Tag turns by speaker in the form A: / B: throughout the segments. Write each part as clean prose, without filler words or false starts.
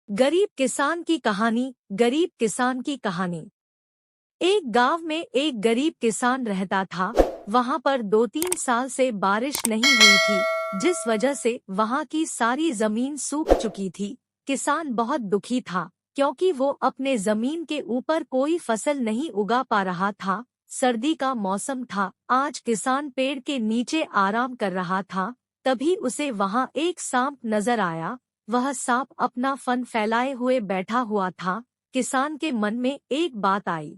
A: गरीब किसान की कहानी। गरीब किसान की कहानी। एक गांव में एक गरीब किसान रहता था। वहां पर 2-3 साल से बारिश नहीं हुई थी, जिस वजह से वहां की सारी जमीन सूख चुकी थी। किसान बहुत दुखी था, क्योंकि वो अपने जमीन के ऊपर कोई फसल नहीं उगा पा रहा था। सर्दी का मौसम था। आज किसान पेड़ के नीचे आराम कर रहा था। तभी उसे वहां एक सांप नजर आया। वह सांप अपना फन फैलाए हुए बैठा हुआ था। किसान के मन में एक बात आई।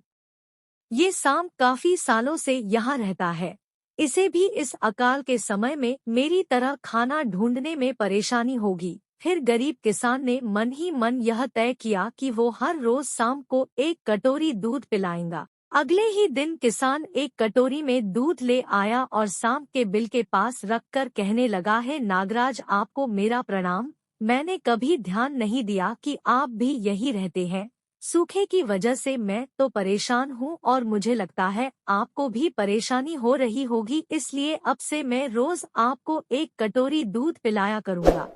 A: ये सांप काफी सालों से यहाँ रहता है। इसे भी इस अकाल के समय में मेरी तरह खाना ढूंढने में परेशानी होगी। फिर गरीब किसान ने मन ही मन यह तय किया कि वो हर रोज सांप को एक कटोरी दूध पिलाएगा। अगले ही दिन किसान एक कटोरी में दूध ले आया और सांप के बिल के पास रखकर कहने लगा, है नागराज, आपको मेरा प्रणाम। मैंने कभी ध्यान नहीं दिया कि आप भी यही रहते हैं। सूखे की वजह से मैं तो परेशान हूँ और मुझे लगता है आपको भी परेशानी हो रही होगी, इसलिए अब से मैं रोज आपको एक कटोरी दूध पिलाया करूँगा।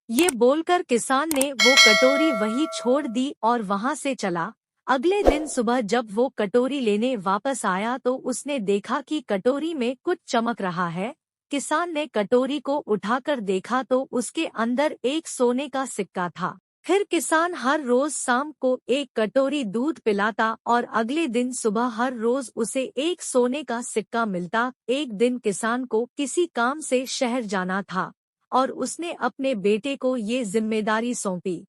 A: ये बोलकर किसान ने वो कटोरी वहीं छोड़ दी और वहां से चला। अगले दिन सुबह जब वो कटोरी लेने वापस आया तो उसने देखा कि कटोरी में कुछ चमक रहा है। किसान ने कटोरी को उठाकर देखा तो उसके अंदर एक सोने का सिक्का था। फिर किसान हर रोज शाम को एक कटोरी दूध पिलाता और अगले दिन सुबह हर रोज उसे एक सोने का सिक्का मिलता। एक दिन किसान को किसी काम से शहर जाना था और उसने अपने बेटे को ये जिम्मेदारी सौंपी।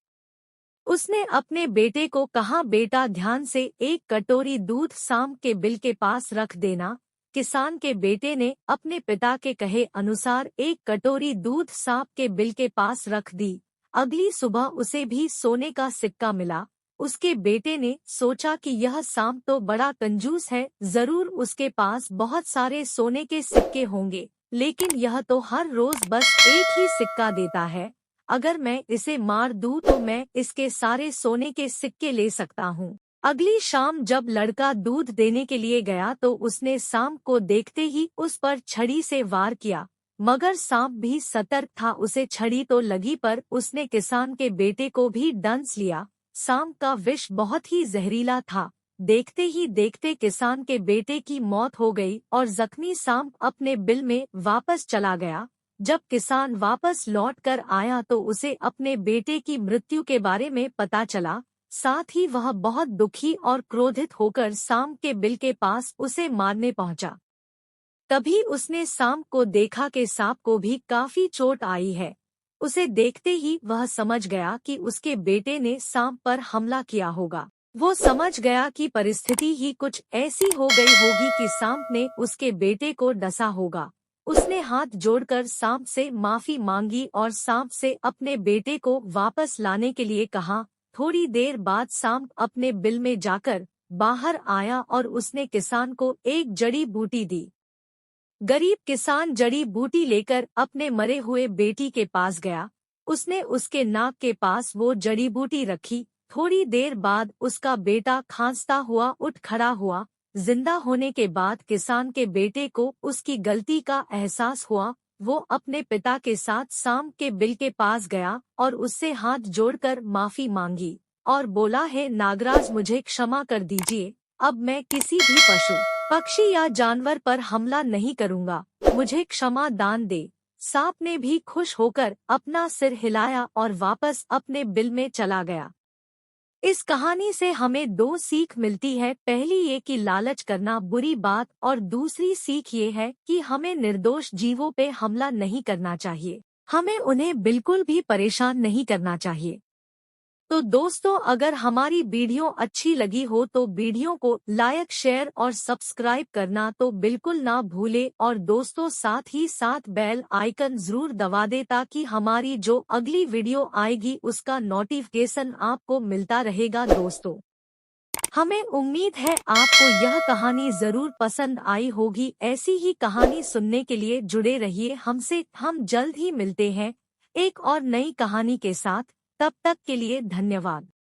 A: उसने अपने बेटे को कहा, बेटा ध्यान से एक कटोरी दूध सांप के बिल के पास रख देना। किसान के बेटे ने अपने पिता के कहे अनुसार एक कटोरी दूध सांप के बिल के पास रख दी। अगली सुबह उसे भी सोने का सिक्का मिला। उसके बेटे ने सोचा कि यह सांप तो बड़ा कंजूस है, जरूर उसके पास बहुत सारे सोने के सिक्के होंगे, लेकिन यह तो हर रोज बस एक ही सिक्का देता है। अगर मैं इसे मार दूं तो मैं इसके सारे सोने के सिक्के ले सकता हूँ। अगली शाम जब लड़का दूध देने के लिए गया तो उसने सांप को देखते ही उस पर छड़ी से वार किया, मगर सांप भी सतर्क था। उसे छड़ी तो लगी पर उसने किसान के बेटे को भी डंस लिया। सांप का विष बहुत ही जहरीला था। देखते ही देखते किसान के बेटे की मौत हो गई और जख्मी सांप अपने बिल में वापस चला गया। जब किसान वापस लौट कर आया तो उसे अपने बेटे की मृत्यु के बारे में पता चला। साथ ही वह बहुत दुखी और क्रोधित होकर सांप के बिल के पास उसे मारने पहुंचा। तभी उसने सांप को देखा कि सांप को भी काफी चोट आई है। उसे देखते ही वह समझ गया कि उसके बेटे ने सांप पर हमला किया होगा। वो समझ गया कि परिस्थिति ही कुछ ऐसी हो गई होगी कि सांप ने उसके बेटे को डसा होगा। उसने हाथ जोड़कर सांप से माफी मांगी और सांप से अपने बेटे को वापस लाने के लिए कहा। थोड़ी देर बाद सांप अपने बिल में जाकर बाहर आया और उसने किसान को एक जड़ी बूटी दी। गरीब किसान जड़ी बूटी लेकर अपने मरे हुए बेटी के पास गया। उसने उसके नाक के पास वो जड़ी बूटी रखी। थोड़ी देर बाद उसका बेटा खांसता हुआ उठ खड़ा हुआ। जिंदा होने के बाद किसान के बेटे को उसकी गलती का एहसास हुआ। वो अपने पिता के साथ सांप के बिल के पास गया और उससे हाथ जोड़कर माफी मांगी और बोला, है नागराज, मुझे क्षमा कर दीजिए। अब मैं किसी भी पशु, पक्षी या जानवर पर हमला नहीं करूंगा। मुझे क्षमा दान दे। सांप ने भी खुश होकर अपना सिर हिलाया और वापस अपने बिल में चला गया। इस कहानी से हमें 2 सीख मिलती है। पहली ये कि लालच करना बुरी बात, और दूसरी सीख ये है कि हमें निर्दोष जीवों पे हमला नहीं करना चाहिए। हमें उन्हें बिल्कुल भी परेशान नहीं करना चाहिए। तो दोस्तों, अगर हमारी वीडियो अच्छी लगी हो तो वीडियो को लाइक, शेयर और सब्सक्राइब करना तो बिल्कुल ना भूले, और दोस्तों साथ ही साथ बेल आइकन जरूर दबा दे ताकि हमारी जो अगली वीडियो आएगी उसका नोटिफिकेशन आपको मिलता रहेगा। दोस्तों, हमें उम्मीद है आपको यह कहानी जरूर पसंद आई होगी। ऐसी ही कहानी सुनने के लिए जुड़े रहिए हमसे। हम जल्द ही मिलते हैं एक और नई कहानी के साथ। तब तक के लिए धन्यवाद।